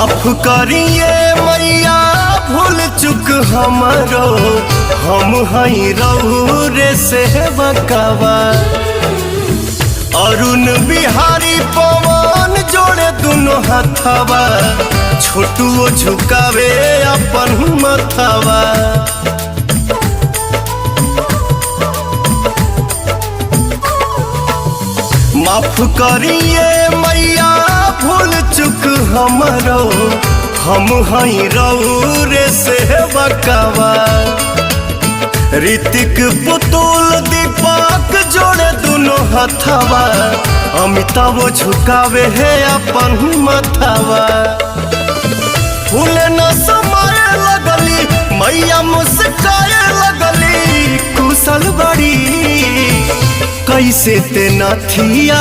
माफ करिए मैया भूल चुक हमरो, हम हई रउरे से बकावा। अरुण बिहारी पवन जोड़े दोनों हथवा, छोटुओ झुकावे अपन मथवा। माफ करिए मैया भूल चुक हमरो, हम हई रउरे से बकावा। ऋतिक पुतुल दीपक जोड़े दोनों हथवा, अमिताभ झुकावे है अपन मथवा। फूल न समाए लगली मैया मुस्काए लगली, कुशल बड़ी कैसे ते नथिया